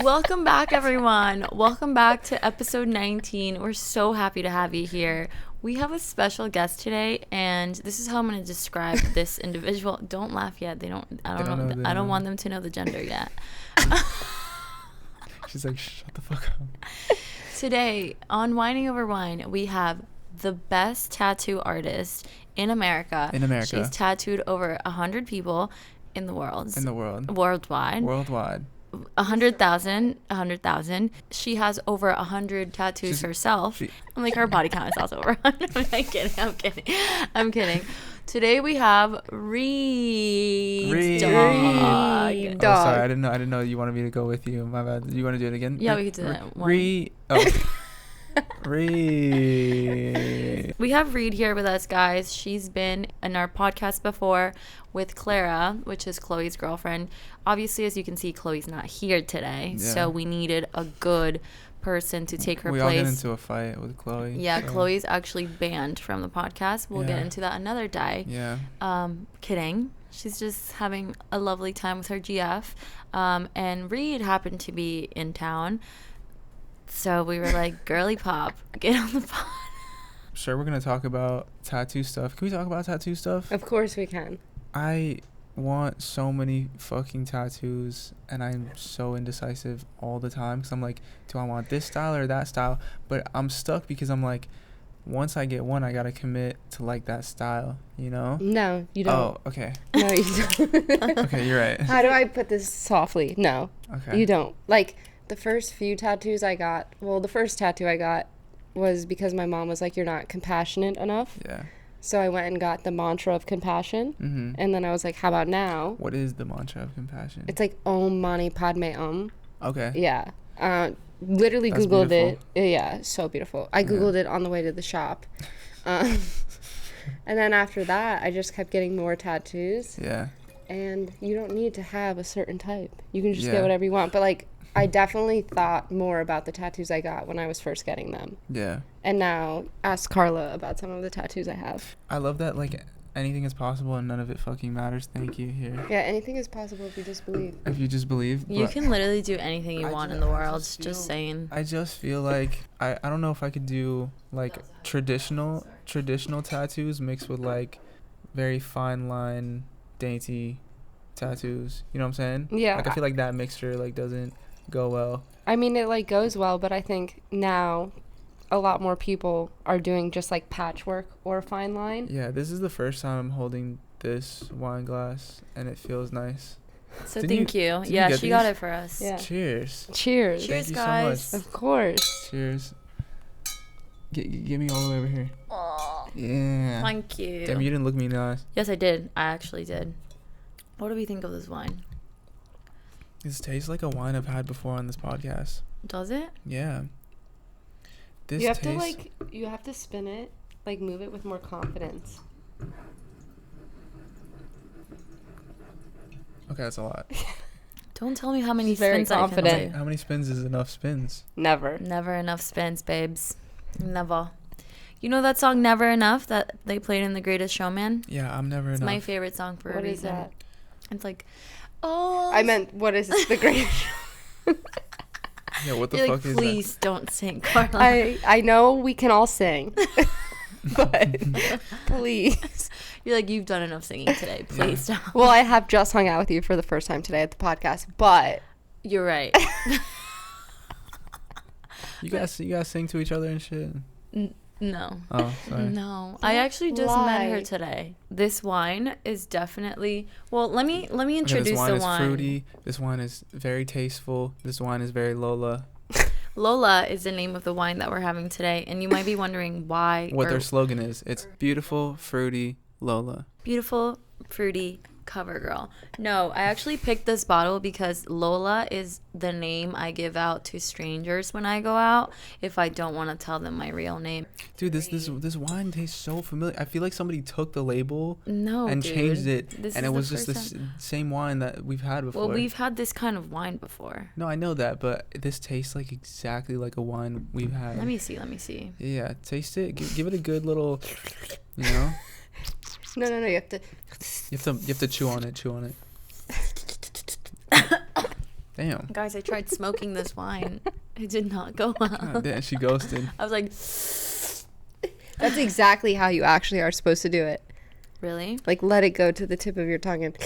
Welcome back, everyone. Welcome back to episode 19. We're so happy to have you here. We have a special guest today, and this is how I'm going to describe this individual. Don't laugh yet. I don't want them to know the gender yet. She's like, shut the fuck up. Today, on Whining Over Wine, we have the best tattoo artist in America. She's tattooed over 100 people in the world. Worldwide. 100,000. She has over 100 tattoos herself. I'm like, her body count is also over 100. I'm kidding. Today we have Reed. Dog. Oh, sorry, I didn't know you wanted me to go with you. My bad. You want to do it again? Yeah, we could do that. Reed. We have Reed here with us, guys. She's been in our podcast before with Clara, which is Chloe's girlfriend. Obviously, as you can see, Chloe's not here today, so we needed a good person to take her place. We all get into a fight with Chloe. Yeah, so. Chloe's actually banned from the podcast. We'll get into that another day. Yeah. Kidding. She's just having a lovely time with her GF. And Reed happened to be in town. So we were like, girly pop, get on the pod. Sure, we're going to talk about tattoo stuff. Can we talk about tattoo stuff? Of course we can. I want so many fucking tattoos, and I'm so indecisive all the time. Because I'm like, do I want this style or that style? But I'm stuck because I'm like, once I get one, I got to commit to like that style, you know? No, you don't. Oh, okay. No, you don't. Okay, you're right. How do I put this softly? No, okay. You don't. Like, the first few tattoos I got, the first tattoo I got was because my mom was like, you're not compassionate enough. Yeah. So I went and got the mantra of compassion. Mm-hmm. And then I was like, how about now? What is the mantra of compassion? It's like Om Mani Padme Hum. Okay. Yeah. Literally That's Googled beautiful. it. Yeah, so beautiful. I Googled it on the way to the shop. And then after that, I just kept getting more tattoos. Yeah. And you don't need to have a certain type. You can just get whatever you want. But, like, I definitely thought more about the tattoos I got when I was first getting them. Yeah. And now, ask Carla about some of the tattoos I have. I love that, like, anything is possible and none of it fucking matters. Thank you, here. Yeah, anything is possible if you just believe. If you just believe. You can literally do anything you want in the world. Just saying. I just feel like, I don't know if I could do, like, traditional tattoos mixed with, like, very fine line, dainty tattoos. You know what I'm saying? Yeah. Like, I feel like that mixture, like, doesn't go well. I mean, it, like, goes well, but I think now a lot more people are doing just, like, patchwork or fine line. Yeah, this is the first time I'm holding this wine glass, and it feels nice. So thank you. Yeah, she got it for us. Yeah. Cheers. Cheers. Cheers, guys. So much. Of course. Cheers. Get me all the way over here. Oh, yeah. thank you. Damn, you didn't look me in the eyes. Yes, I did. I actually did. What do we think of this wine? This tastes like a wine I've had before on this podcast. Does it? Yeah. This you have to spin it, like, move it with more confidence. Okay, that's a lot. Don't tell me how many Very spins confident. I can do. How many spins is enough spins? Never. Never enough spins, babes. Never. You know that song Never Enough that they played in The Greatest Showman? Yeah, I'm never it's enough. my favorite song for a reason. What is that? It's like, oh. I meant, what is this? The Greatest Yeah, what the You're fuck like, is please don't sing, Carla. I know we can all sing. But please. You're like, you've done enough singing today. Please stop. Well, I have just hung out with you for the first time today at the podcast, but You're right. You guys sing to each other and shit? No. Oh, sorry. No. I actually just met her today. This wine is definitely... Well, let me introduce this wine the is wine. Fruity. This wine is very tasteful. This wine is very Lola. Lola is the name of the wine that we're having today, and you might be wondering why. What their slogan is. It's beautiful, fruity, Lola. Beautiful, fruity, cover girl. No, I actually picked this bottle because Lola is the name I give out to strangers when I go out if I don't want to tell them my real name. Dude, this wine tastes so familiar. I feel like somebody took the label and dude. changed it, and it was just the time. same wine that we've had before. Well, we've had this kind of wine before. No, I know that, but this tastes like exactly like a wine we've had. Let me see. Yeah, taste it. Give it a good little, you know. No, you have to. You have to chew on it. Damn. Guys, I tried smoking this wine. It did not go well. Damn, she ghosted. I was like, That's exactly how you actually are supposed to do it. really? Like, let it go to the tip of your tongue and...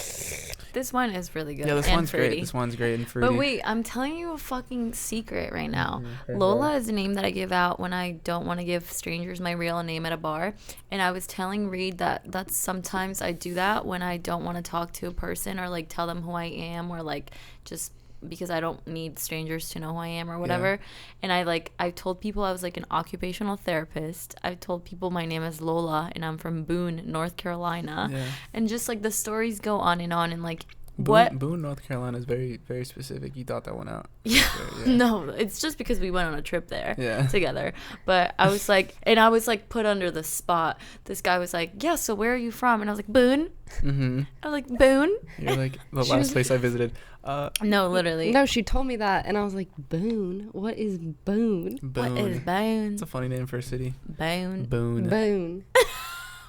This wine is really good. Yeah, this and one's fruity. great. This one's great and fruity. But wait, I'm telling you a fucking secret right now. Mhm. Lola is a name that I give out when I don't want to give strangers my real name at a bar. And I was telling Reed that sometimes I do that when I don't want to talk to a person or like tell them who I am, or like just because I don't need strangers to know who I am or whatever. And I told people I was like an occupational therapist. I told people my name is Lola and I'm from Boone, North Carolina. Yeah. And just like the stories go on and like Boone, North Carolina is very, very specific. You thought that one out. Yeah. So, yeah. No, it's just because we went on a trip there Yeah. together. But I was like, and I was like put under the spot. This guy was like, yeah, so where are you from? And I was like, Boone. Mm-hmm. I was like, Boone? You're like the last place I visited. No, literally. No, she told me that, and I was like, Boone? What is Boone? Boone. What is Boone? It's a funny name for a city. Boone. Boone. Boone.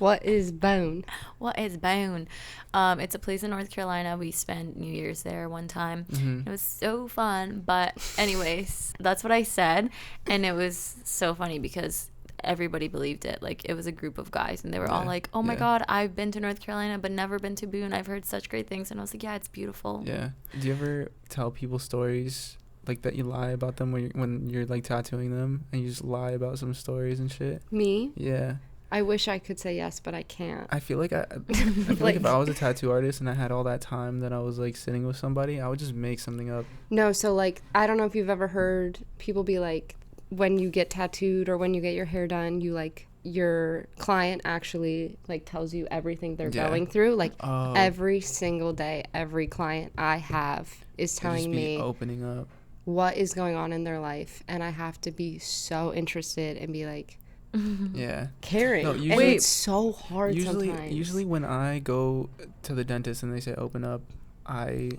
What is Boone? What is Boone? It's a place in North Carolina. We spent New Year's there one time. Mm-hmm. It was so fun. But anyways, that's what I said. And it was so funny because everybody believed it. Like, it was a group of guys and they were all like, oh my God, I've been to North Carolina but never been to Boone. I've heard such great things. And I was like, yeah, it's beautiful. Yeah. Do you ever tell people stories like that you lie about them when you're like tattooing them and you just lie about some stories and shit? Me? Yeah. I wish I could say yes, but I can't. I feel like like if I was a tattoo artist and I had all that time that I was like sitting with somebody, I would just make something up. No, so like, I don't know if you've ever heard people be like, when you get tattooed or when you get your hair done, you like, your client actually like tells you everything they're going through. Like every single day, every client I have is telling me opening up what is going on in their life, and I have to be so interested and be like, yeah, caring. No, and it's so hard sometimes. Usually when I go to the dentist and they say open up,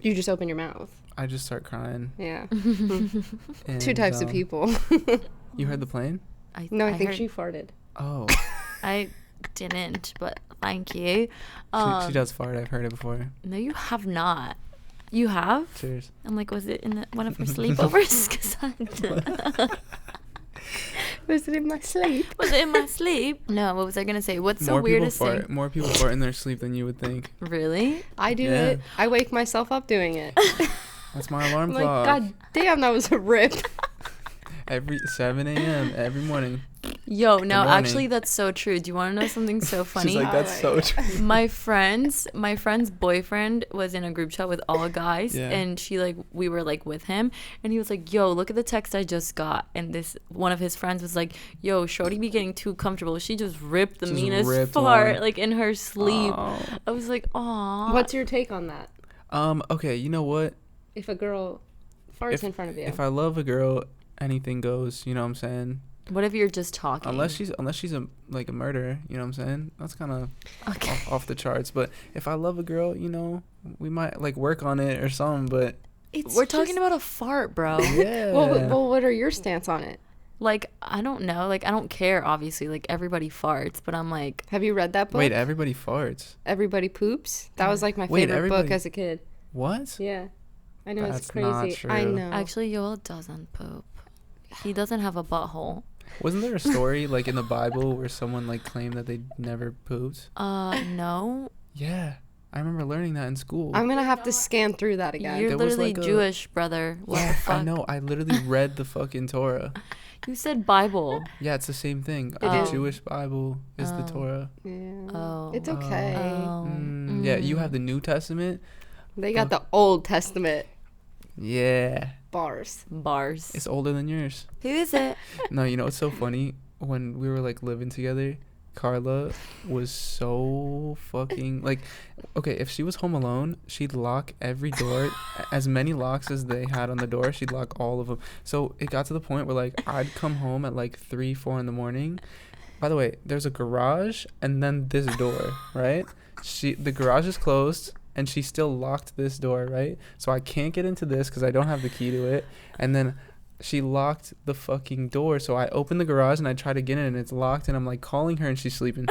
you just open your mouth. I just start crying. Yeah. And, 2 types of people. You heard the plane? I think she farted. Oh. I didn't, but thank you. She does fart. I've heard it before. No, you have not. You have? Cheers. I'm like, was it in one of her sleepovers? 'Cause Was it in my sleep? Was it in my sleep? No, what was I going to say? What's More the weirdest people thing? More people fart in their sleep than you would think. Really? I do it. I wake myself up doing it. That's my alarm I'm clock. like, God damn, that was a rip. Every 7 a.m. every morning. Yo, no, actually, that's so true. Do you want to know something so funny? She's like, that's so true. My friend's boyfriend was in a group chat with all guys, and we were like with him, and he was like, yo, look at the text I just got. And this one of his friends was like, yo, shorty be getting too comfortable. She just ripped the meanest fart like in her sleep. Oh. I was like, aw. What's your take on that? Okay, you know what? If a girl farts in front of you. If I love a girl, anything goes, you know what I'm saying? What if you're just talking? Unless she's a murderer, you know what I'm saying? That's kind of off the charts. But if I love a girl, you know, we might like work on it or something. But we're talking about a fart, bro. Yeah. Well, what are your stance on it? Like, I don't know. Like, I don't care, obviously. Like, everybody farts. But I'm like... Have you read that book? Wait, everybody farts? Everybody poops? That was like my favorite book as a kid. What? Yeah. I know, That's it's crazy. not true. I know. Actually, Yoel doesn't poop. He doesn't have a butthole. Wasn't there a story like in the Bible where someone like claimed that they never pooped? No. Yeah, I remember learning that in school. I'm gonna have to scan through that again. You're literally Jewish, brother. What the fuck? I know. I literally read the fucking Torah. You said Bible. Yeah, it's the same thing. It The is. Jewish Bible is the Torah. Yeah. Oh. It's okay. Yeah, you have the New Testament. They got the Old Testament. Yeah. Bars. It's older than yours. Who is it? No, you know what's so funny? When we were like living together, Carla was so fucking like, okay, if she was home alone, she'd lock every door, as many locks as they had on the door, she'd lock all of them. So it got to the point where like I'd come home at like 3-4 in the morning. By the way, there's a garage and then this door, right? The garage is closed and she still locked this door, right? So I can't get into this because I don't have the key to it. And then she locked the fucking door. So I opened the garage and I try to get in and it's locked, and I'm like calling her and she's sleeping.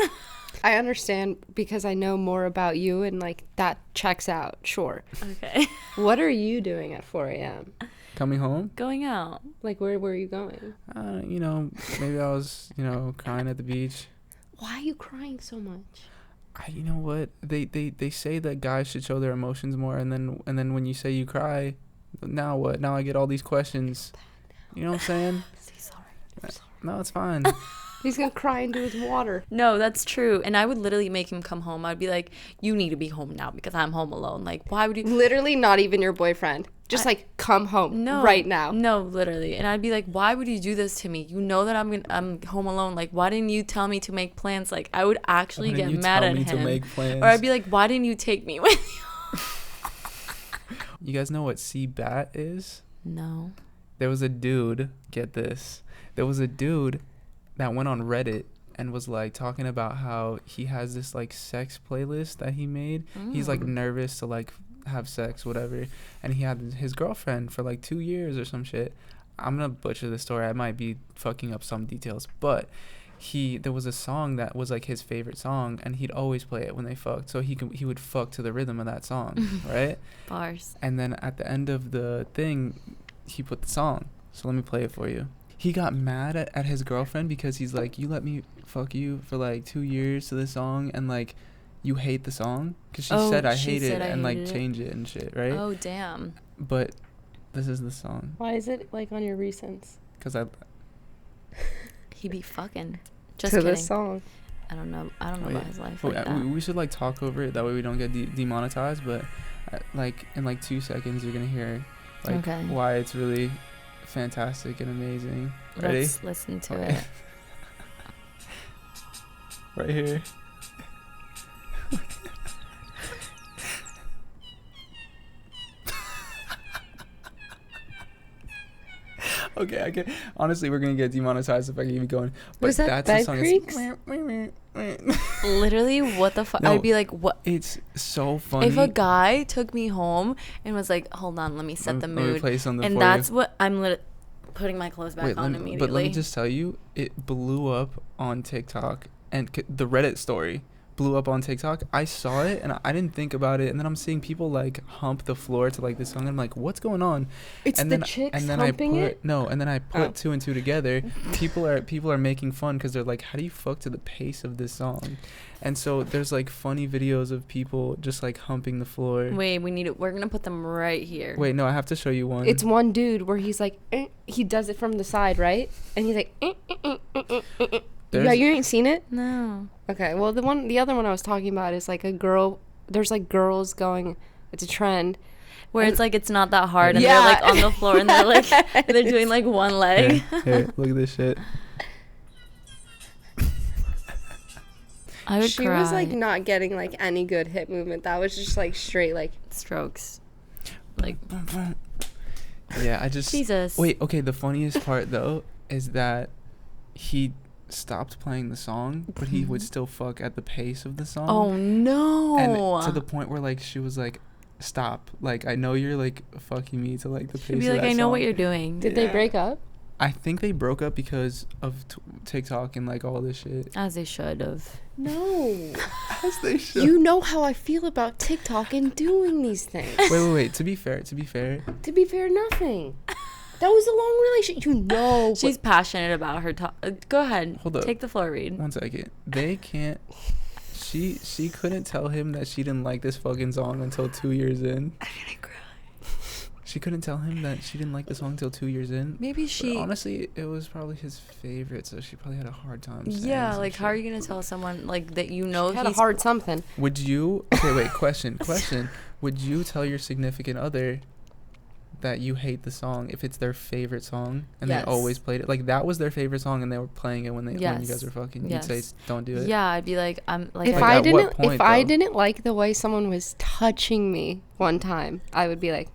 I understand because I know more about you, and like that checks out. Sure. Okay. What are you doing at 4 a.m.? Coming home? Going out. Like, where were you going? You know, maybe I was, you know, crying at the beach. Why are you crying so much? You know what? They say that guys should show their emotions more, and then when you say you cry, now what? Now I get all these questions. You know what I'm saying? Sorry. I'm sorry. No, it's fine. He's gonna cry into his water. No, that's true. And I would literally make him come home. I'd be like, you need to be home now because I'm home alone. Like, why would you? Literally not even your boyfriend. Just like, come home right now. No, literally. And I'd be like, why would you do this to me? You know that I'm home alone. Like, why didn't you tell me to make plans? Like, I would actually get mad at him. To make plans? Or I'd be like, why didn't you take me with you? You guys know what C-bat is? No. There was a dude, get this. There was a dude that went on Reddit and was like talking about how he has this like sex playlist that he made. He's like nervous to like have sex, whatever, and he had his girlfriend for like 2 years or some shit. I'm gonna butcher the story. I might be fucking up some details, but there was a song that was like his favorite song, and he'd always play it when they fucked, so he would fuck to the rhythm of that song. Right? Bars. And then at the end of the thing, he put the song. So let me play it for you. He got mad at his girlfriend because he's like, you let me fuck you for like 2 years to this song, and like you hate the song, because she said I hate it and like change it and shit, right? Oh damn. But this is the song. Why is it like on your recents? Because He be fucking. Just to kidding. this song. I don't know about his life. we should like talk over it, that way we don't get demonetized. But like in like 2 seconds you're gonna hear like why it's really fantastic and amazing. Ready? Let's listen to it. Right here. Okay, I can honestly we're gonna get demonetized if I keep going. But was that that's Bed the Creeks? Literally, what the fuck? No, I'd be like, what? It's so funny. If a guy took me home and was like, hold on, let me set the mood, and that's what I'm putting my clothes back on immediately. But let me just tell you, it blew up on TikTok, and the Reddit story blew up on TikTok. I saw it and I didn't think about it, and then I'm seeing people like hump the floor to like this song, and I'm like, what's going on? It's and the then, chicks and then humping it? No, and then I put 2 and 2 together. People are making fun because they're like, how do you fuck to the pace of this song? And so there's like funny videos of people just like humping the floor. Wait, we're gonna put them right here. Wait, no, I have to show you one. It's one dude where he's like, he does it from the side, right? And he's like, yeah, you ain't seen it? No. Okay, well the other one I was talking about is like a girl. There's like girls going. It's a trend where it's like it's not that hard, and they're like on the floor, and they're like they're doing like one leg. Here, look at this shit. I would She cry. was like not getting like any good hip movement. That was just like straight like strokes. Like yeah, I just Jesus. Wait, okay, the funniest part though is that he stopped playing the song, but he would still fuck at the pace of the song. Oh no. And to the point where like she was like, stop, like I know you're like fucking me to like the pace She'd be of like, that I know song. what you're doing. Did they break up? I think they broke up because of TikTok and like all this shit. As they should have. No. As they should. You know how I feel about TikTok and doing these things. Wait. To be fair. To be fair, nothing. That was a long relationship. You know. She's passionate about her go ahead. Hold up. Take the floor, Reed. 1 second. They can't. She couldn't tell him that she didn't like this fucking song until 2 years in. I'm gonna cry. She couldn't tell him that she didn't like the song until 2 years in. Maybe she. But honestly, it was probably his favorite, so she probably had a hard time. Yeah, like how are you gonna tell someone like that you know she had a hard something? Would you? Okay, wait. Question. Would you tell your significant other that you hate the song if it's their favorite song and they always played it? Like that was their favorite song and they were playing it when you guys were fucking. You'd say don't do it. Yeah, I'd be like, I'm like. If I didn't like the way someone was touching me one time, I would be like,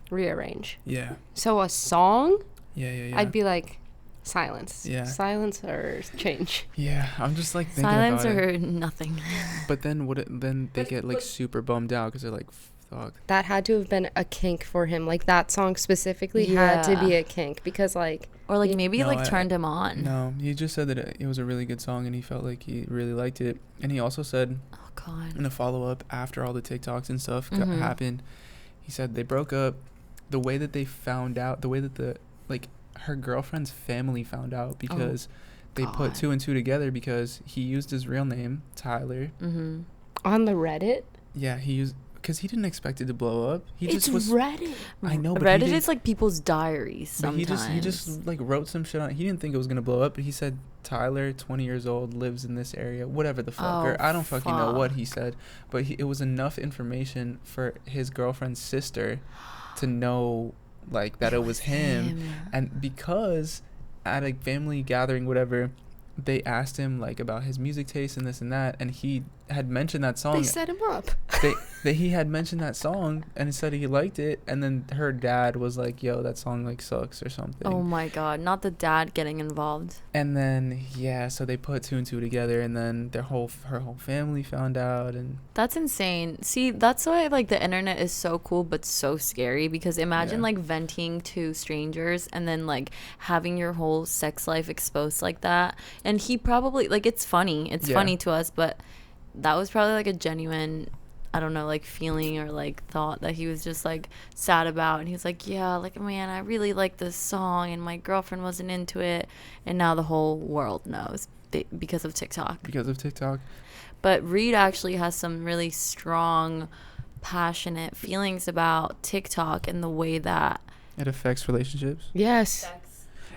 rearrange. Yeah. So a song. Yeah. I'd be like, silence. Yeah. Silence or change. Yeah, I'm just like thinking silence about or it. nothing. But then then they get like super bummed out because they're like, fuck. That had to have been a kink for him. Like, that song specifically had to be a kink because, like... Or, like, maybe it, like, turned him on. No, he just said that it was a really good song and he felt like he really liked it. And he also said, oh, God, in a follow-up after all the TikToks and stuff happened, he said they broke up. The way that they found out, the way that her girlfriend's family found out because they put 2 and 2 together because he used his real name, Tyler. On the Reddit? Yeah, he used... Because he didn't expect it to blow up. It's Reddit. I know, but Reddit is like people's diaries sometimes. But he just like wrote some shit on it. He didn't think it was gonna blow up, but he said Tyler, 20 years old, lives in this area, whatever the fuck. Or I don't fucking know what he said, but it was enough information for his girlfriend's sister to know like that it was him. And because at a family gathering, whatever, they asked him like about his music taste and this and that, and he had mentioned that song. They set him up. He had mentioned that song and he said he liked it, and then her dad was like, yo, that song like sucks or something. Oh my God, not the dad getting involved. And then so they put 2 and 2 together, and then her whole family found out. And that's insane. See, that's why like the internet is so cool but so scary, because imagine like venting to strangers and then like having your whole sex life exposed like that. And he probably like, it's funny to us, but that was probably like a genuine, I don't know, like feeling or like thought that he was just like sad about. And he was like, yeah, like, man, I really like this song and my girlfriend wasn't into it. And now the whole world knows because of TikTok. But Reed actually has some really strong, passionate feelings about TikTok and the way that it affects relationships. Yes.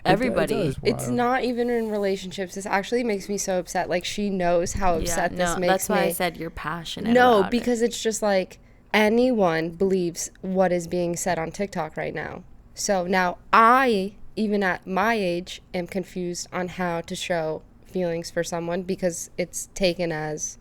Everybody. It's not even in relationships. This actually makes me so upset. Like, she knows how upset this makes me. That's why I said you're passionate about because it's just like anyone believes what is being said on TikTok right now. So now I, even at my age, am confused on how to show feelings for someone because it's taken as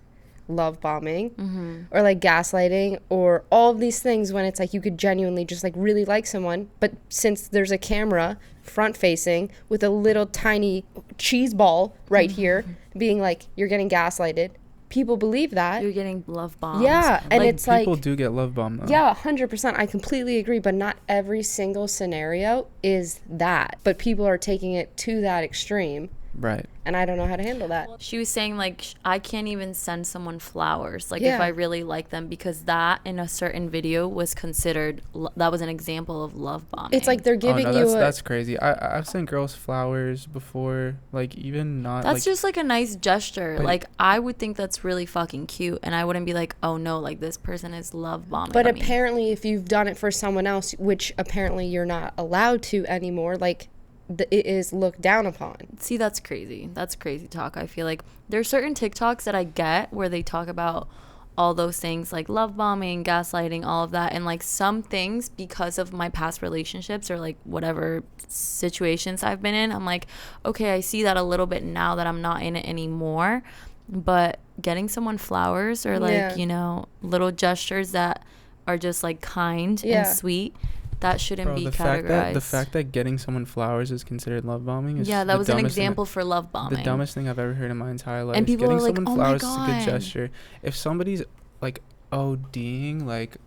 love bombing or like gaslighting or all of these things when it's like you could genuinely just like really like someone, but since there's a camera front facing with a little tiny cheese ball right here being like you're getting gaslighted, people believe that you're getting love bombed. Yeah, and like, it's like people do get love bombed though. Yeah, 100%. I completely agree, but not every single scenario is that, but people are taking it to that extreme. Right. And I don't know how to handle that. She was saying, like, I can't even send someone flowers, like, if I really like them, because that in a certain video was considered, that was an example of love bombing. It's like they're giving that's crazy. I've sent girls flowers before, like, even not. That's like, just, like, a nice gesture. Like, I would think that's really fucking cute, and I wouldn't be like, oh, no, like, this person is love bombing. But apparently, if you've done it for someone else, which apparently you're not allowed to anymore, like, it is looked down upon. See, that's crazy. That's crazy talk. I feel like there's certain TikToks that I get where they talk about all those things like love bombing, gaslighting, all of that. And like some things, because of my past relationships or like whatever situations I've been in, I'm like, okay, I see that a little bit now that I'm not in it anymore. But getting someone flowers or like, you know, little gestures that are just like kind and sweet, that shouldn't be categorized. The fact that getting someone flowers is considered love bombing is that was an example for love bombing. The dumbest thing I've ever heard in my entire life. And people getting are like, someone oh flowers my God. is a good gesture. If somebody's like ODing, like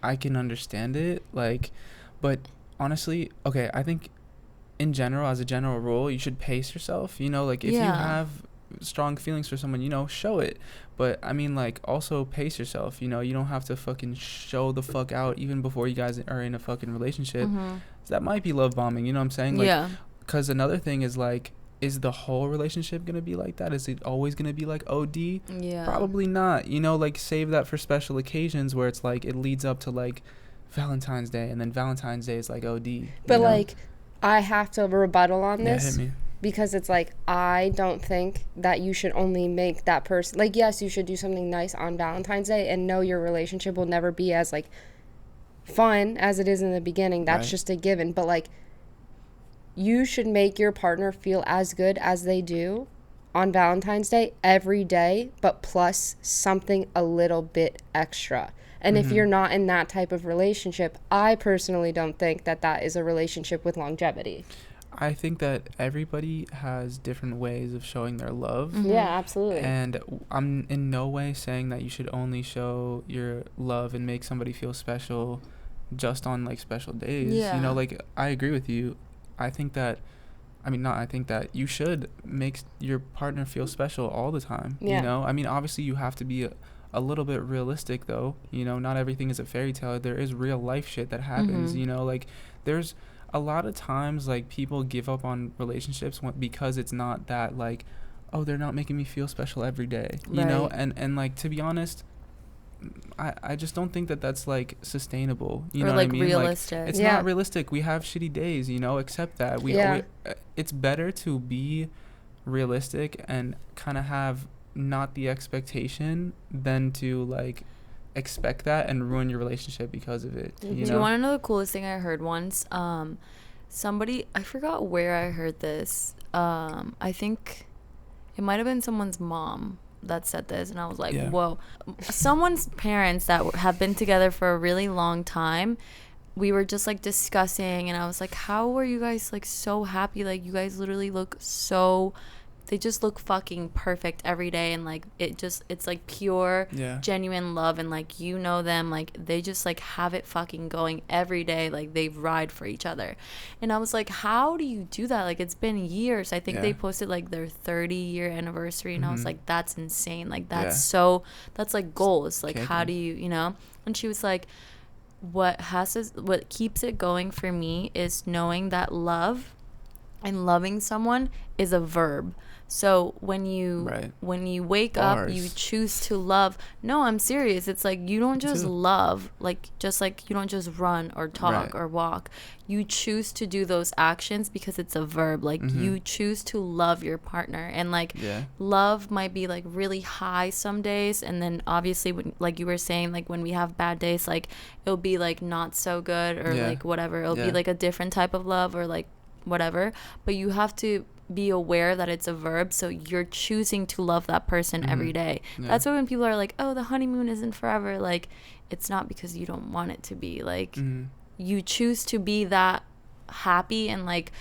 I can understand it. Like, but honestly, okay, I think in general, as a general rule, you should pace yourself. You know, like if you have strong feelings for someone, you know, show it. But I mean, like, also pace yourself. You know, you don't have to fucking show the fuck out even before you guys are in a fucking relationship. That might be love bombing. You know what I'm saying? Like, because another thing is like, is the whole relationship gonna be like that? Is it always gonna be like OD? Yeah, probably not. You know, like save that for special occasions where it's like it leads up to like Valentine's Day, and then Valentine's Day is like OD. But like, I have to rebuttal on this. Hit me. Because it's like, I don't think that you should only make that person, like, yes, you should do something nice on Valentine's Day and know your relationship will never be as, like, fun as it is in the beginning. That's just a given. But, like, you should make your partner feel as good as they do on Valentine's Day every day, but plus something a little bit extra. And if you're not in that type of relationship, I personally don't think that that is a relationship with longevity. I think that everybody has different ways of showing their love. Mm-hmm. Yeah, absolutely. And I'm in no way saying that you should only show your love and make somebody feel special just on like special days. Yeah. You know, like I agree with you. I think that you should make your partner feel special all the time. Yeah. You know, I mean, obviously you have to be a little bit realistic though. You know, not everything is a fairy tale. There is real life shit that happens. Mm-hmm. You know, like there's a lot of times like people give up on relationships because it's not that like, oh, they're not making me feel special every day. You know, and like to be honest, I just don't think that that's like sustainable. You know like what I mean? Realistic. Like, it's not realistic. We have shitty days, you know, accept that. We it's better to be realistic and kind of have not the expectation than to like expect that and ruin your relationship because of it. Do you want to know the coolest thing I heard once? Somebody, I forgot where I heard this. I think it might have been someone's mom that said this, and I was like, whoa. Someone's parents that have been together for a really long time, we were just like discussing, and I was like, how were you guys like so happy? Like, you guys literally look so, they just look fucking perfect every day, and like it's like pure genuine love, and like, you know them, like they just like have it fucking going every day, like they ride for each other. And I was like, how do you do that? Like, it's been years. I think they posted like their 30-year anniversary, and I was like, that's insane. Like, that's so, that's like goals. Like, how do you know? And she was like, what keeps it going for me is knowing that love and loving someone is a verb. So when you wake up, you choose to love. No, I'm serious. It's like, you don't just love, like, just like you don't just run or talk or walk. You choose to do those actions because it's a verb. Like, you choose to love your partner, and like love might be like really high some days, and then obviously when, like you were saying, like when we have bad days, like it'll be like not so good, or like whatever. It'll be like a different type of love, or like whatever. But you have to be aware that it's a verb, so you're choosing to love that person every day. That's why when people are like, oh, the honeymoon isn't forever, like, it's not because you don't want it to be. Like, you choose to be that happy and like,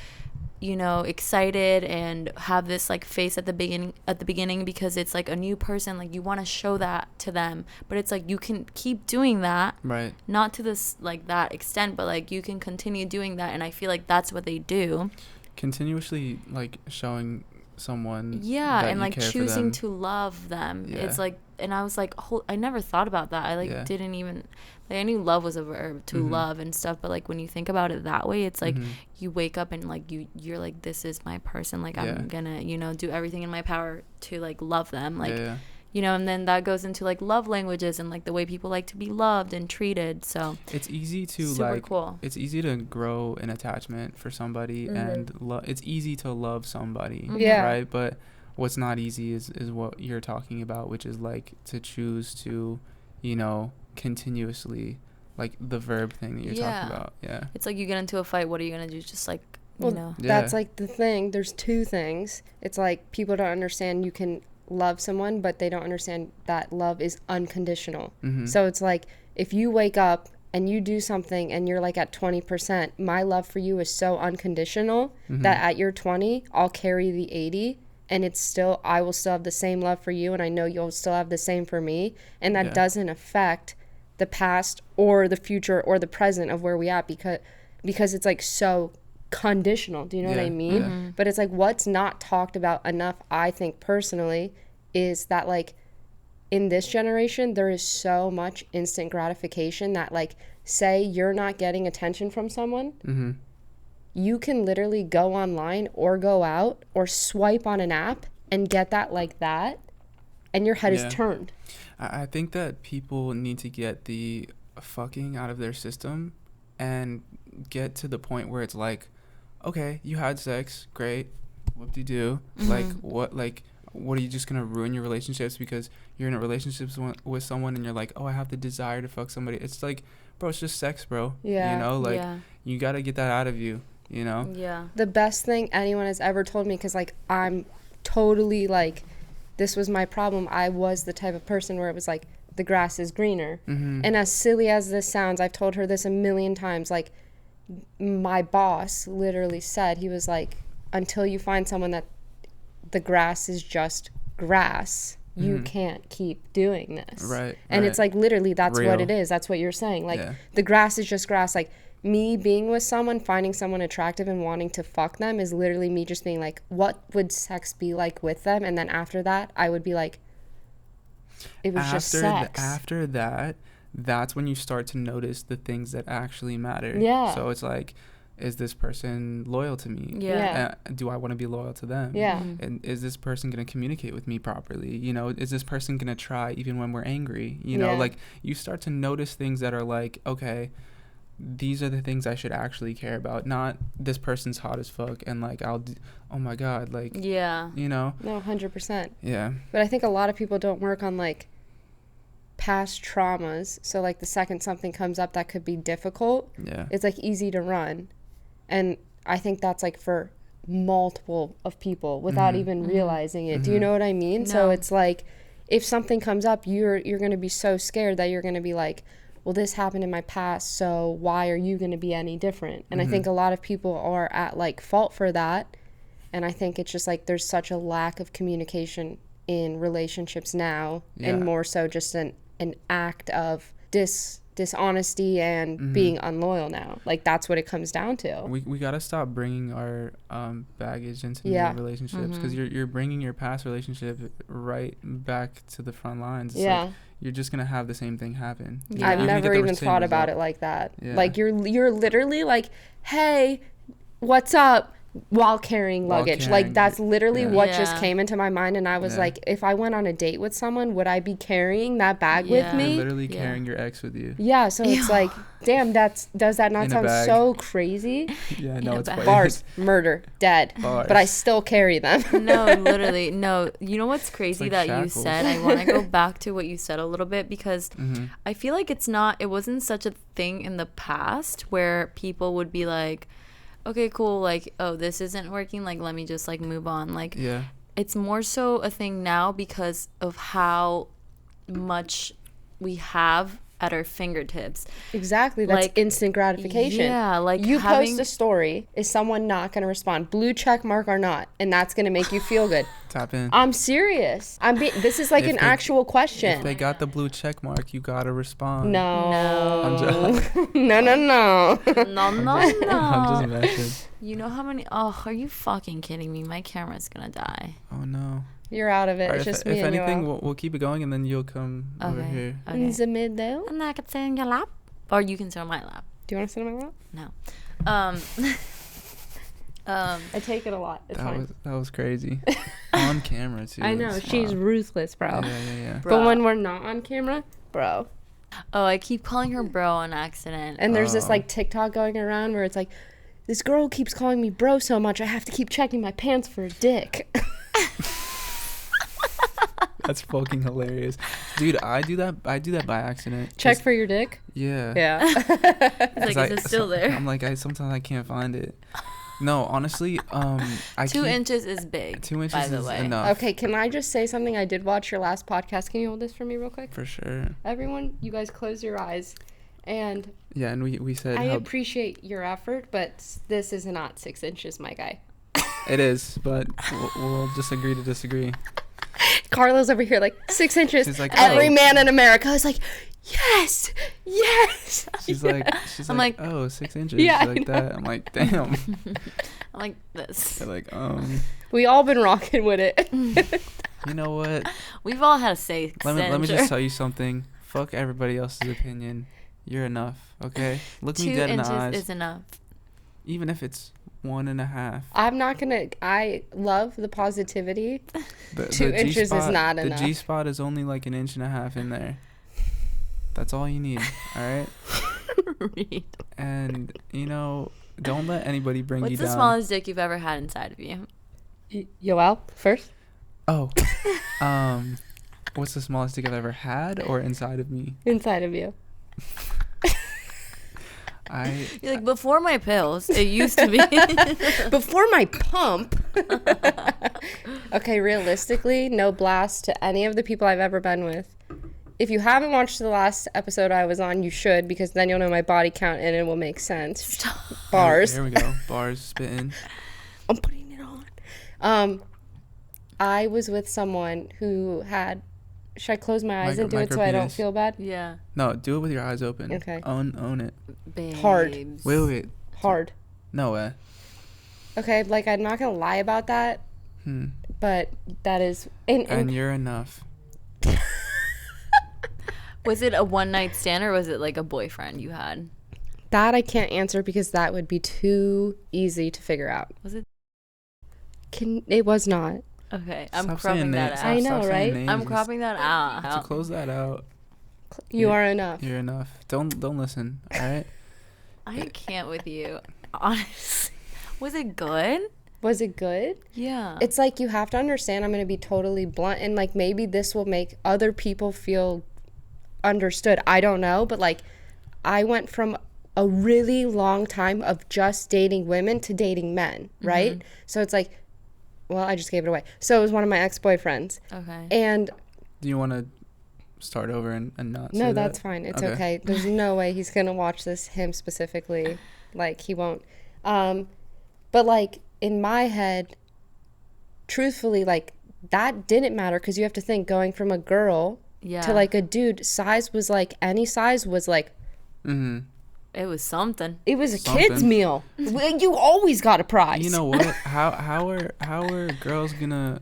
you know, excited and have this like face at the beginning because it's like a new person. Like, you want to show that to them, but it's like, you can keep doing that, not to this like that extent, but like you can continue doing that. And I feel like that's what they do, continuously like showing someone and like choosing to love them. It's like, and I was like, I never thought about that. I like didn't even, like, I knew love was a verb, to love and stuff, but like when you think about it that way, it's like you wake up and like you're like, this is my person, like I'm gonna, you know, do everything in my power to like love them, like you know. And then that goes into like love languages and like the way people like to be loved and treated. So it's easy to super like cool. It's easy to grow an attachment for somebody, and it's easy to love somebody, right? But what's not easy is what you're talking about, which is like to choose to, you know, continuously, like the verb thing that you're talking about. It's like, you get into a fight, what are you gonna do? Just like, well, you know, that's like the thing. There's two things. It's like, people don't understand you can love someone, but they don't understand that love is unconditional. So it's like, if you wake up and you do something and you're like at 20%, my love for you is so unconditional that at your 20 I'll carry the 80, and it's still, I will still have the same love for you, and I know you'll still have the same for me, and that doesn't affect the past or the future or the present of where we at, because it's like so conditional. Do you know what I mean? But it's like, what's not talked about enough, I think personally, is that like in this generation there is so much instant gratification that, like, say you're not getting attention from someone, you can literally go online or go out or swipe on an app and get that like that, and your head is turned. I think that people need to get the fucking out of their system and get to the point where it's like, okay, you had sex, great, whoop-de-doo. Like, what are you just gonna ruin your relationships because you're in a relationship with someone and you're like, oh, I have the desire to fuck somebody? It's like, bro, it's just sex, bro. You know, like, you gotta get that out of you, you know? The best thing anyone has ever told me, because like, I'm totally like, this was my problem. I was the type of person where it was like, the grass is greener. And as silly as this sounds, I've told her this a million times, like, my boss literally said, he was like, until you find someone that the grass is just grass, you can't keep doing this. Right. And right. it's like, literally, that's Real. what it is. That's what you're saying. Like, the grass is just grass. Like, me being with someone, finding someone attractive and wanting to fuck them is literally me just being like, what would sex be like with them? And then after that, I would be like, it was just sex. After that, that's when you start to notice the things that actually matter. Yeah. So it's like, is this person loyal to me? Yeah. Do I want to be loyal to them? Yeah. And is this person going to communicate with me properly? You know, is this person going to try even when we're angry? You know, like, you start to notice things that are like, okay, these are the things I should actually care about, not this person's hot as fuck and like oh my god, like, you know. No, 100%. Yeah. But I think a lot of people don't work on like past traumas. So like the second something comes up that could be difficult, it's like easy to run. And I think that's like for multiple of people without even realizing it. Do you know what I mean? No. So it's like, if something comes up, you're going to be so scared that you're going to be like, well, this happened in my past, so why are you going to be any different? And I think a lot of people are at like fault for that. And I think it's just like there's such a lack of communication in relationships now, and more so just an act of dishonesty and being unloyal now. Like, that's what it comes down to. We got to stop bringing our baggage into new relationships, because you're bringing your past relationship right back to the front lines. It's like, you're just gonna have the same thing happen. I've never even thought about it like that. Like, you're literally like, hey, what's up, while carrying luggage. Like, that's literally what just came into my mind. And I was like, if I went on a date with someone, would I be carrying that bag with me? You're literally carrying your ex with you. Yeah, so it's like, damn, does that not sound so crazy? Yeah, no, it's bars, murder, dead, but I still carry them. No, literally, no. You know what's crazy like that shackles. You said? I want to go back to what you said a little bit, because I feel like it wasn't such a thing in the past where people would be like, okay, cool, like, oh, this isn't working, like, let me just like move on. Like, it's more so a thing now because of how much we have at our fingertips. Exactly. That's like instant gratification. Yeah, like, you post a story, is someone not going to respond, blue check mark or not, and that's going to make you feel good. Tap in. I'm serious. This is like an actual question. If they got the blue check mark, you got to respond. No. No. No. I'm just messing. You know how many? Oh, are you fucking kidding me? My camera's going to die. Oh, no. You're out of it. Right, it's just me and you. If anything, we'll keep it going, and then you'll come over here. Okay. In the middle. And I can sit on your lap. Or you can sit on my lap. Do you want to sit on my lap? No. I take it a lot. It's fine. That was crazy. On camera, too. I know. She's ruthless, bro. Yeah. But when we're not on camera, bro. Oh, I keep calling her bro on accident. And there's this, like, TikTok going around where it's like, this girl keeps calling me bro so much, I have to keep checking my pants for a dick. That's fucking hilarious, dude. I do that by accident. Check for your dick. Yeah. It's like, is it still there? I'm like, sometimes I can't find it. No, honestly, 2 inches is big. 2 inches by the is way. enough. Okay, can I just say something? I did watch your last podcast. Can you hold this for me real quick? For sure. Everyone, you guys close your eyes, and and we said I appreciate your effort, but this is not 6 inches, my guy. It is, but we'll just agree to disagree. Carla's over here like 6 inches. She's like, every man in America is like, yes. She's like, oh, 6 inches, like that. I'm like, damn. I'm like this. They're like, we all been rocking with it. You know what? We've all had a 6 Let me just tell you something. Fuck everybody else's opinion. You're enough, okay? Look me dead in the eyes. 2 inches is enough. Even if it's 1.5. I'm not gonna. I love the positivity. 2 inches is not enough. The G spot is only like 1.5 inches in there. That's all you need. All right. And don't let anybody bring you down. What's the smallest dick you've ever had inside of you? Yoel first. Oh. What's the smallest dick I've ever had or inside of me? Inside of you. You're like, before my pills, it used to be. Before my pump. Okay, realistically, no blast to any of the people I've ever been with. if you haven't watched the last episode I was on, you should, because then you'll know my body count and it will make sense. Stop. Bars. Here we go. Bars spitting. I'm putting it on. I was with someone who had. Should I close my eyes and do it so I don't feel bad? Yeah. No, do it with your eyes open. Okay. Own it. Babes. Hard. Wait. Hard. No way. Okay, like I'm not gonna lie about that. But that is. And you're enough. Was it a one night stand or was it like a boyfriend you had? That I can't answer because that would be too easy to figure out. Was it? It was not. Okay, I'm cropping that out. I know, right? I'm cropping that out. So close that out. You are enough. You're enough. Don't listen. All right. I can't with you. Honestly, was it good? Was it good? Yeah. It's like you have to understand. I'm going to be totally blunt, and like maybe this will make other people feel understood. I don't know, but like I went from a really long time of just dating women to dating men, right? So it's like, well, I just gave it away. So it was one of my ex-boyfriends. Okay. And do you want to start over and not say no, that? that's fine. It's okay. There's no way he's going to watch this, him specifically. Like, he won't. But, like, in my head, truthfully, like, that didn't matter because you have to think going from a girl to, like, a dude, size was, like, any size was, like... It was something. It was a kid's meal. You always got a prize. You know what? How are girls gonna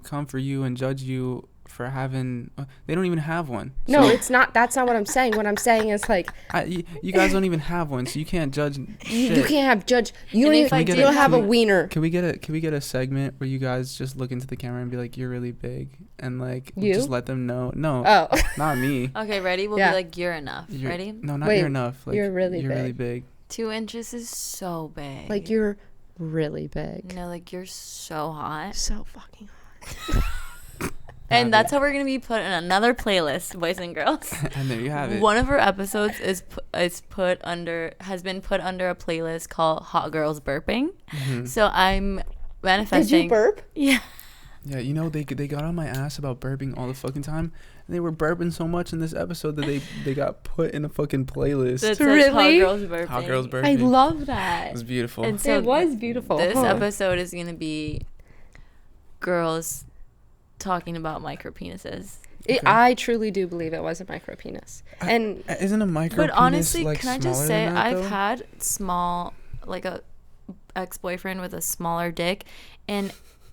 come for you and judge you for having? They don't even have one. No, it's not. That's not what I'm saying. What I'm saying is like, you guys don't even have one, so you can't judge. You can't have judge. You don't have a wiener. Can we get a segment where you guys just look into the camera and be like, "You're really big," and like just let them know? No, not me. Okay, ready? We'll be like, "You're enough." Ready? No, not you're enough. Like, you're really big. 2 inches is so big. Like you're really big. No, like you're so hot. So fucking hot. And that's how we're gonna be put in another playlist, boys and girls. And there you have it. One of our episodes has been put under a playlist called "Hot Girls Burping." So I'm manifesting. Did you burp? Yeah. Yeah, you know they got on my ass about burping all the fucking time, and they were burping so much in this episode that they got put in a fucking playlist. That's really? Hot Girls Burping. Hot Girls Burping. I love that. It was beautiful. And so it was beautiful. This episode is gonna be girls talking about micro penises. I truly do believe it was a micro penis. And isn't a micro but honestly, penis, like, can I just smaller say than that, I've though? had small, like a ex-boyfriend with a smaller dick, and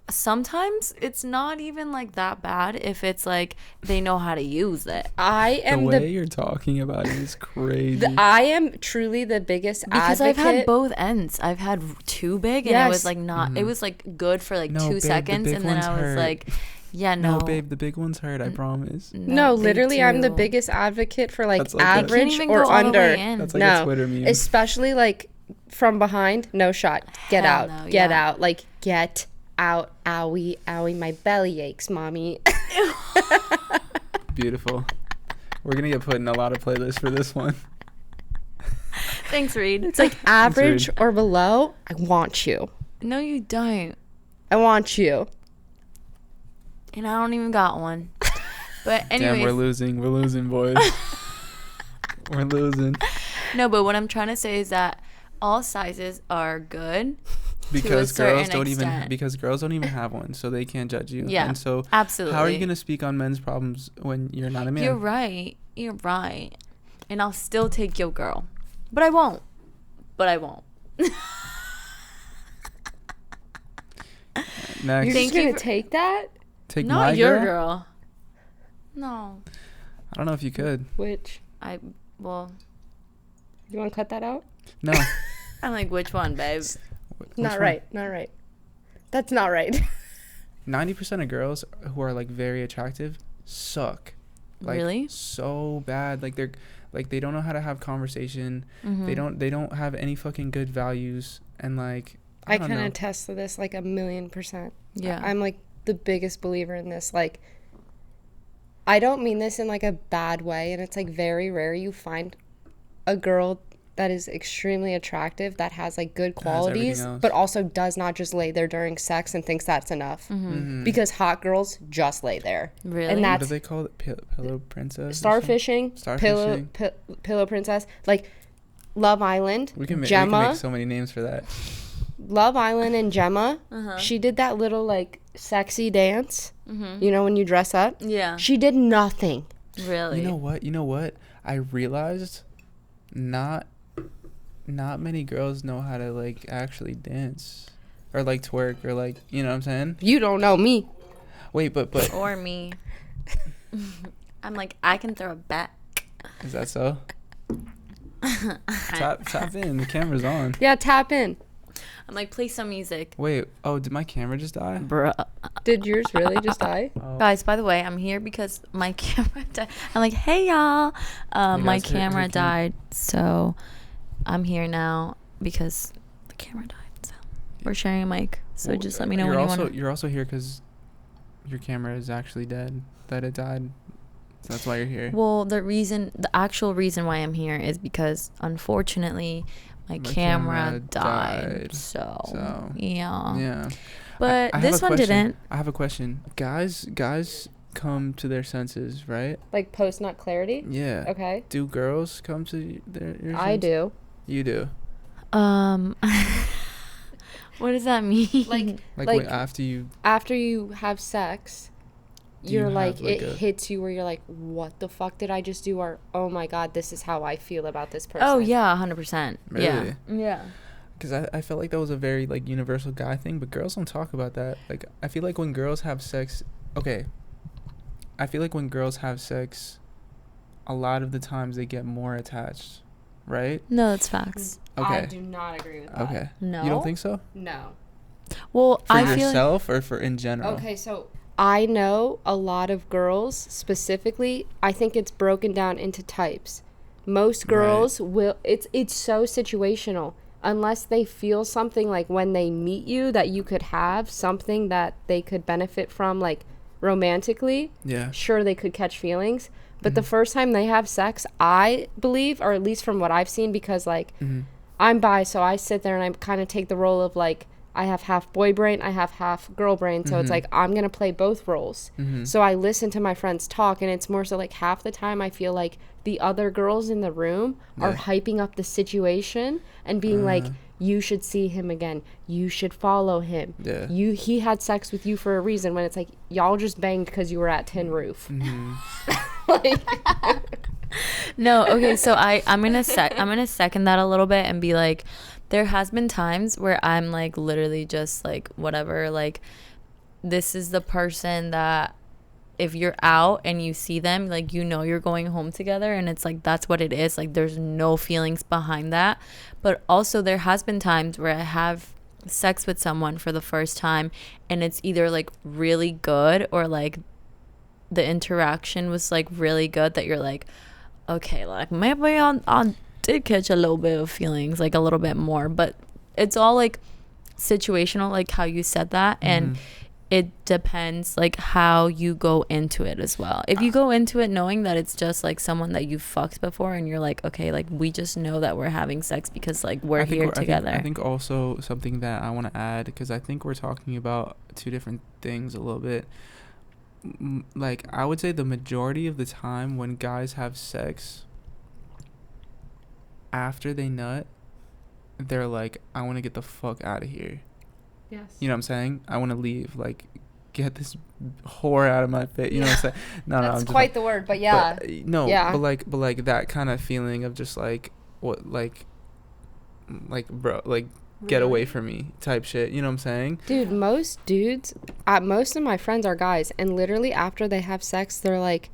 sometimes it's not even like that bad if it's like they know how to use it. I am the way you're talking about it is crazy. I am truly the biggest because advocate. I've had both ends. I've had too big, and it was like not. It was like good for like 2 seconds, and then I was like, yeah, no, babe, the big ones hurt. I promise. No, literally, I'm the biggest advocate for like average or under. That's like a Twitter meme. Especially like from behind. No shot. Get Hell out. no, Get out. Like get out. Owie, owie, my belly aches, mommy. Beautiful. We're gonna get put in a lot of playlists for this one. Thanks, Reed. It's like average or below. I want you. No, you don't. I want you. And I don't even got one. But anyways. Damn, we're losing, boys. We're losing. No, but what I'm trying to say is that all sizes are good. Because girls don't even have one, so they can't judge you. Yeah, and so absolutely. How are you gonna speak on men's problems when you're not a man? You're right. And I'll still take your girl, but I won't. Next. You're just gonna take that? Take not my your girl? girl. No. I don't know if you could. Which? You want to cut that out? No. I'm like, which one, babe? Not right. That's not right. 90% of girls who are like very attractive suck. Like, really? So bad. Like they don't know how to have conversation. Mm-hmm. They don't have any fucking good values, and like I can attest to this like 1,000,000%. Yeah. I'm like the biggest believer in this. Like I don't mean this in like a bad way, and it's like very rare you find a girl that is extremely attractive, that has like good qualities, but also does not just lay there during sex and thinks that's enough. Because hot girls just lay there. Really? And that's, what do they call it? Pillow princess? Starfishing. Pillow princess. Like Love Island. We can Gemma. make so many names for that. Love Island and Gemma. She did that little like sexy dance. You know, when you dress up. Yeah. She did nothing. Really? You know what? I realized not many girls know how to like actually dance or like twerk or like, you know what I'm saying? You don't know me. Wait, but or me. I'm like, I can throw it back. Is that so? tap in. The camera's on. Yeah, tap in. I'm like, play some music. Wait, did my camera just die? Bruh. Did yours really just die? Guys, by the way, I'm here because my camera died. I'm like, hey y'all. My camera died, so I'm here now because the camera died. So we're sharing a mic. So just let me know when you want. You're also here because your camera is actually dead. That it died. So that's why you're here. Well, the actual reason why I'm here is because unfortunately my camera died. So yeah. But I this one didn't. I have a question. Guys come to their senses, right? Like post nut clarity? Yeah. Okay. Do girls come to their senses? I do. You do. What does that mean? Like when after you have sex, you're like it hits you where you're like, what the fuck did I just do? Or oh my god, this is how I feel about this person. Oh yeah, 100%. Really? Yeah. Because I felt like that was a very like universal guy thing, but girls don't talk about that. Like I feel like when girls have sex, I feel like when girls have sex, a lot of the times they get more attached, right? No, that's facts. Okay. I do not agree with that. Okay. No. You don't think so? No. Well, I feel yourself or for in general? Okay, so I know a lot of girls specifically. I think it's broken down into types. Most girls will. It's so situational. Unless they feel something like when they meet you that you could have something that they could benefit from, like romantically. Yeah. Sure, they could catch feelings. But the first time they have sex, I believe, or at least from what I've seen, because like I'm bi, so I sit there and I kind of take the role of like, I have half boy brain, I have half girl brain. So it's like, I'm going to play both roles. So I listen to my friends talk, and it's more so like half the time I feel like the other girls in the room are hyping up the situation and being like, you should see him again. You should follow him. Yeah. He had sex with you for a reason, when it's like, y'all just banged because you were at Tin Roof. Like, no, okay, so I'm gonna second that a little bit and be like, there has been times where I'm like literally just like whatever, like this is the person that if you're out and you see them, like, you know, you're going home together, and it's like that's what it is. Like there's no feelings behind that. But also there has been times where I have sex with someone for the first time and it's either like really good or like the interaction was like really good, that you're like, okay, like maybe I did catch a little bit of feelings, like a little bit more. But it's all like situational, like how you said that, and it depends like how you go into it as well. If you go into it knowing that it's just like someone that you've fucked before and you're like, okay, like we just know that we're having sex because like we're here together. I think also something that I want to add, because I think we're talking about two different things a little bit. Like I would say the majority of the time when guys have sex, after they nut, they're like, I want to get the fuck out of here. Yes. You know what I'm saying? I want to leave. Like, get this whore out of my face. You know what I'm saying? No, that's quite the word, but yeah. But like that kind of feeling of just like, what, like bro, like, get away from me type shit. You know what I'm saying? Dude, most dudes, most of my friends are guys, and literally after they have sex, they're like,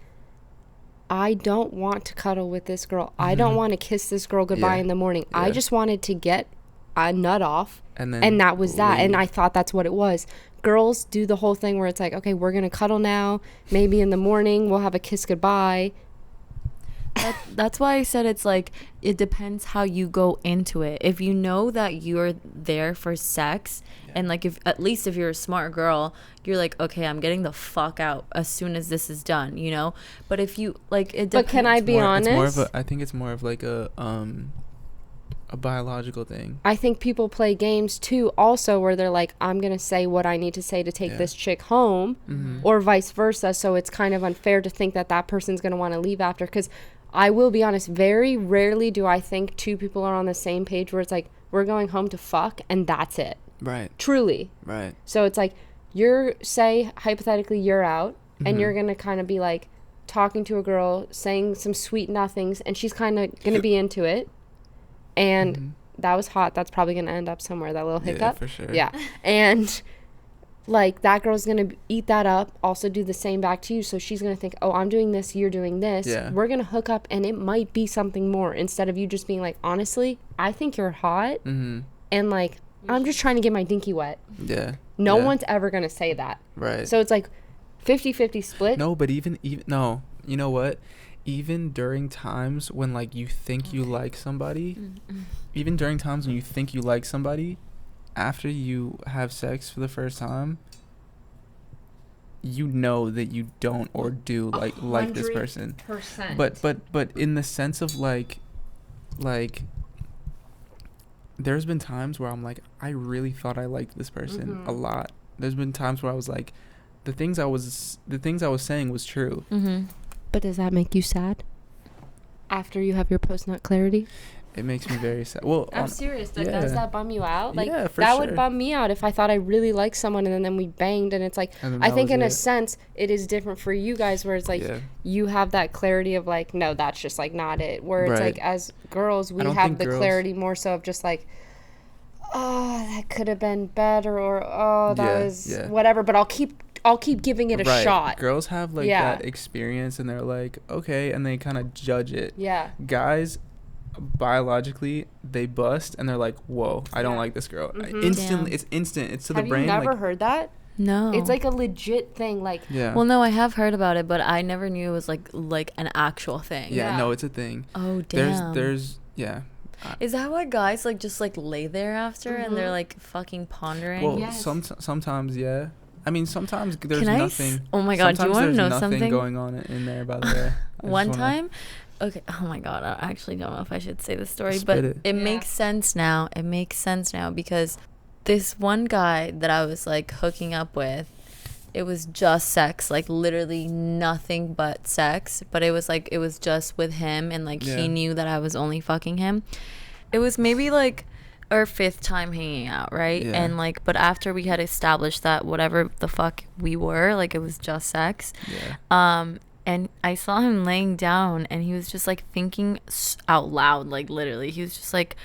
I don't want to cuddle with this girl. I don't want to kiss this girl goodbye in the morning. I just wanted to get a nut off, and that was that. And I thought that's what it was. Girls do the whole thing where it's like, okay, we're gonna cuddle now, maybe in the morning we'll have a kiss goodbye. That's why I said it's like, it depends how you go into it. If you know that you're there for sex, and like, if at least if you're a smart girl, you're like, okay, I'm getting the fuck out as soon as this is done, you know. But if you like, it depends. But can I be honest? I think it's more of like a a biological thing. I think people play games too also where they're like, I'm going to say what I need to say to take this chick home, or vice versa. So it's kind of unfair to think that that person's going to want to leave after. Because I will be honest, very rarely do I think two people are on the same page where it's like, we're going home to fuck and that's it. Right. Truly. Right. So it's like, say hypothetically you're out and you're going to kind of be like talking to a girl, saying some sweet nothings, and she's kind of going to be into it. And that was hot. That's probably going to end up somewhere, that little hiccup. Yeah, for sure. Yeah. And like that girl's going to eat that up, also do the same back to you. So she's going to think, oh, I'm doing this, you're doing this. Yeah. We're going to hook up and it might be something more, instead of you just being like, honestly, I think you're hot. And like, I'm just trying to get my dinky wet. Yeah. No one's ever going to say that. Right. So it's like 50-50 split. No, but even no, you know what? Even during times when like you think you like somebody, even during times when you think you like somebody, after you have sex for the first time, you know that you don't or do like this person. 100%. But in the sense of like there's been times where I'm like, I really thought I liked this person a lot. There's been times where I was like, the things I was saying was true. But does that make you sad after you have your post-nut clarity? It makes me very sad. Well, I'm serious. Like, does that bum you out? Like, yeah, for that sure. would bum me out if I thought I really liked someone and then we banged, and it's like, I think in a sense it is different for you guys, where it's like you have that clarity of like, no, that's just like not it. Where it's like, as girls, we have the clarity more so of just like, oh, that could have been better, or oh, that was whatever. But I'll keep giving it a shot. Girls have like that experience and they're like, okay, and they kind of judge it. Yeah. Guys, biologically, they bust and they're like, whoa, I don't like this girl. Instantly. It's instant. It's to the brain. Have you never heard that? No. It's like a legit thing. Like, well, no, I have heard about it, but I never knew it was like an actual thing. Yeah, no, it's a thing. Oh, damn. There's Is that why guys like just like lay there after and they're like fucking pondering? Well, sometimes, yeah. I mean, sometimes there's nothing. Oh my god, do you want to know something going on in there, by the way? One time, okay. Oh my god, I actually don't know if I should say this story, but it makes sense now. It makes sense now because this one guy that I was like hooking up with, it was just sex, like literally nothing but sex. But it was just with him, and like he knew that I was only fucking him. It was maybe like our 5th time hanging out, right? And like, but after we had established that whatever the fuck we were, like it was just sex. And I saw him laying down and he was just like thinking out loud, like literally he was just like,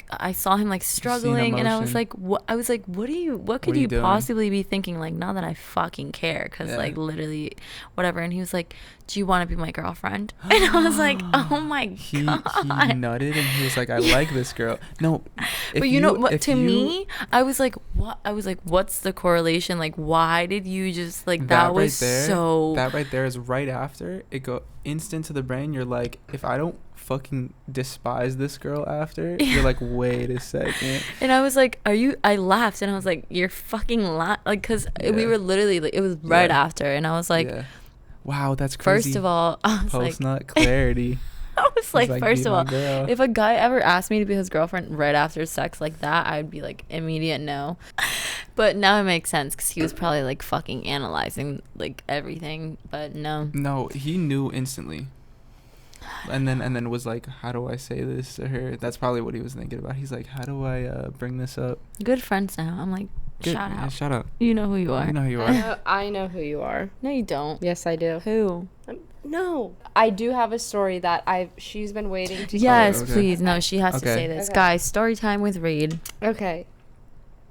I saw him like struggling, and I was like, what could you possibly be thinking? Like, not that I fucking care, because like literally whatever. And he was like, do you want to be my girlfriend? And I was like, oh my god. He nutted and he was like, I like this girl. No, but you know what, to me, I was like, what? I was like, what's the correlation? Like, why did you just like that was right there, so that right there is right after it go instant to the brain. You're like, if I don't fucking despise this girl after, you're like, wait a second. And I was like, I laughed and I was like, you're fucking like, because we were literally like, it was right after, and I was like, wow, that's crazy. First of all, I was post-nut clarity. I was like, first of all, if a guy ever asked me to be his girlfriend right after sex like that, I'd be like, immediate no. But now it makes sense because he was probably like fucking analyzing like everything. But no, he knew instantly. And then was like, how do I say this to her? That's probably what he was thinking about. He's like, how do I bring this up? Good friends now. I'm like, shout out. You know who you are. You know who you are. I know who you are. No, you don't. Yes, I do. Who? No. I do have a story that she's been waiting to Yes, please. No, she has to say this. Okay. Guys, story time with Reed. Okay.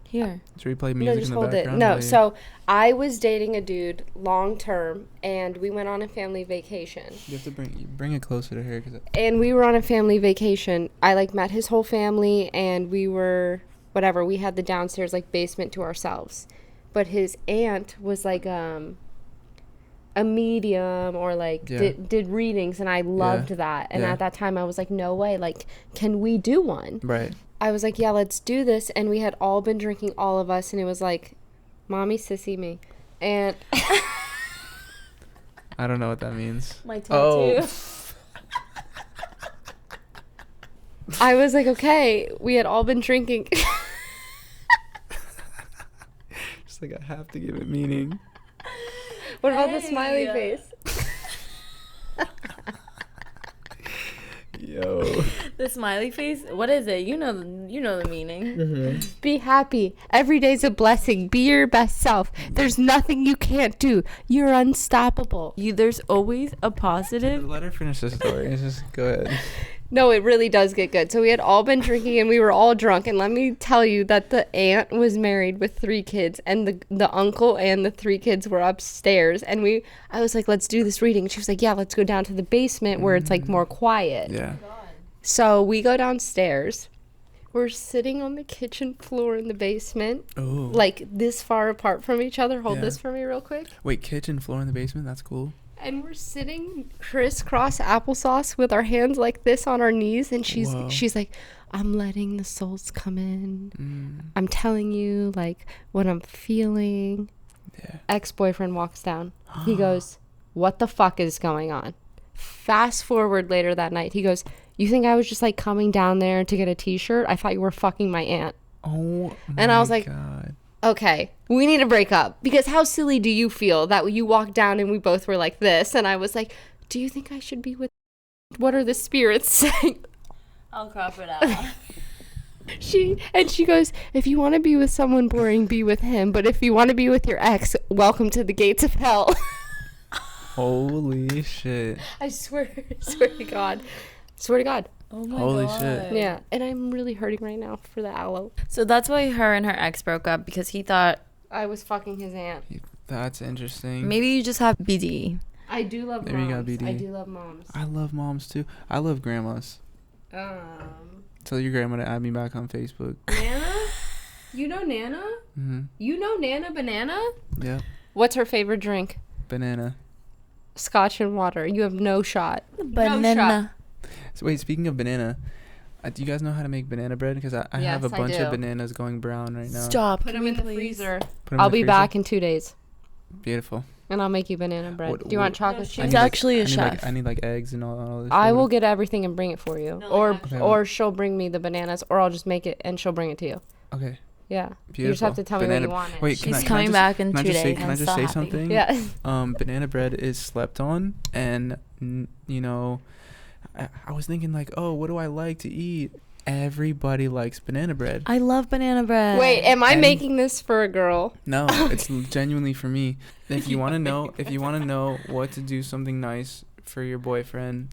Here. Should we play music in the background? No, so I was dating a dude long term, and we went on a family vacation. You have to bring it closer to her. And we were on a family vacation. I like met his whole family, and we were whatever. We had the downstairs like basement to ourselves, but his aunt was like a medium, or like did readings, and I loved that. And at that time I was like, no way, like, can we do one? Right. I was like, yeah, let's do this. And we had all been drinking, all of us, and it was like, mommy, sissy, me. And I don't know what that means. My tattoo. I was like, okay, we had all been drinking. Just like, I have to give it meaning. What about the smiley face? Yo. The smiley face? What is it? You know the meaning. Mm-hmm. Be happy. Every day's a blessing. Be your best self. There's nothing you can't do. You're unstoppable. There's always a positive. Let her finish the story. Just go ahead. No, it really does get good. So we had all been drinking and we were all drunk. And let me tell you that the aunt was married with 3 kids. And the uncle and the 3 kids were upstairs. And I was like, let's do this reading. And she was like, yeah, let's go down to the basement where it's like more quiet. Yeah. So we go downstairs. We're sitting on the kitchen floor in the basement. Oh. Like this far apart from each other. Hold Yeah. this for me real quick. Wait, kitchen floor in the basement? That's cool. And we're sitting crisscross applesauce with our hands like this on our knees. And Whoa. she's like, I'm letting the souls come in. Mm. I'm telling you, like, what I'm feeling. Yeah. Ex-boyfriend walks down. He goes, what the fuck is going on? Fast forward later that night. He goes, you think I was just, like, coming down there to get a T-shirt? I thought you were fucking my aunt. Oh, And I was like, God. okay, we need to break up. Because how silly do you feel that you walked down and we both were like this? And I was like, do you think I should be with... What are the spirits saying? I'll crop it out. She goes, if you want to be with someone boring, be with him. But if you want to be with your ex, welcome to the gates of hell. Holy shit. I swear to God. Swear to God. Oh my Holy God. shit. Yeah. And I'm really hurting right now for the aloe. So that's why her and her ex broke up, because he thought I was fucking his aunt. That's interesting. maybe you just have BD. I do love There you go, moms. BD. I do love moms. I love moms too. I love grandmas. Tell your grandma to add me back on Facebook. Nana? You know Nana? Mm-hmm. You know Nana Banana? Yeah. What's her favorite drink? Banana. Scotch and water. You have no shot. Banana. So wait, speaking of banana, do you guys know how to make banana bread? Because I have a Yes, I bunch do. of bananas going brown right now. Stop. Put them in the freezer. Put 'em in I'll the be freezer? back in 2 days. Beautiful. And I'll make you banana bread. What- Do you want what- chocolate She's chip? She's actually a I need, chef. I need like eggs and all this. I shit. will get everything and bring it for you. No, or like, actually- or she'll bring me the bananas, or I'll just make it and she'll bring it to you. Okay. Yeah. Beautiful. You just have to tell me Banana- what you want. Wait, She's can I coming just- back in Can I 2 just say, days. can I I'm just so say happy. something? Yeah. Banana bread is slept on, and you know, I was thinking like, oh, what do I like to eat? Everybody likes banana bread. I love banana bread. Wait, am I And- making this for a girl? No, it's genuinely for me. If you want to know what to do something nice for your boyfriend,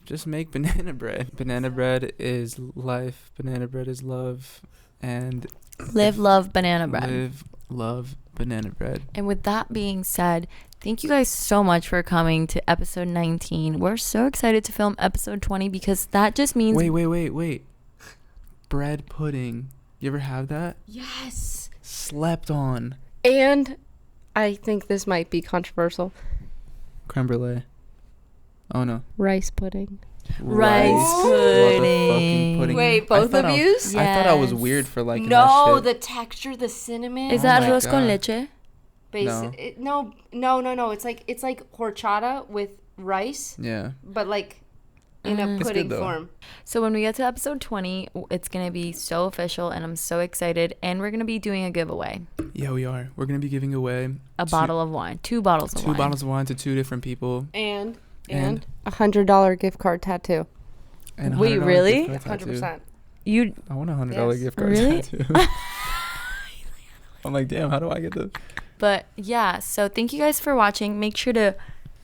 just make banana bread. Banana bread is life. Banana bread is love. And Live, love, banana bread. live, love, banana bread. And with that being said, thank you guys so much for coming to episode 19. We're so excited to film episode 20 because that just means... Wait. Bread pudding. You ever have that? Yes. Slept on. And I think this might be controversial. Creme brulee. Oh no. Rice pudding. Rice motherfucking pudding. Wait, I both thought of I was- yous? I thought I was Yes. weird for liking No, that shit. the texture, the cinnamon. Is Oh that my arroz con God. leche? No, It's like horchata with rice, Yeah. but like in a It's pudding good, though. form. So when we get to episode 20, it's going to be so official and I'm so excited. And we're going to be doing a giveaway. Yeah, we are. We're gonna be giving away A bottle of wine. 2 bottles of wine. 2 bottles of wine to 2 different people. And And $100 gift card tattoo. and Wait, $100 really? gift card tattoo. 100%. You... I want a $100 Yes. gift card Really? tattoo. I'm like, damn, how do I get the But yeah, so thank you guys for watching. Make sure to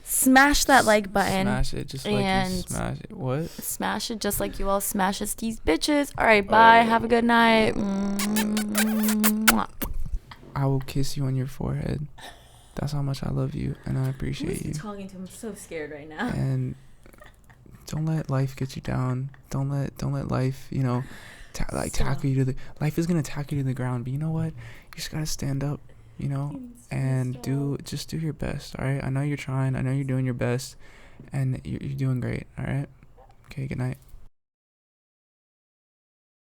smash that like button. smash it just like you and- smash it? What? Smash it just like you all smash us these bitches. All right, bye. Have a good night. Mwah. I will kiss you on your forehead. That's how much I love you and I appreciate you. Talking to him. I'm so scared right now. And don't let life get you down. Don't let life, you know, tackle you to the life is gonna tackle you to the ground. But you know what? You just gotta stand up, you know, and do your best. All right. I know you're trying. I know you're doing your best, and you're doing great. All right. Okay. Good night.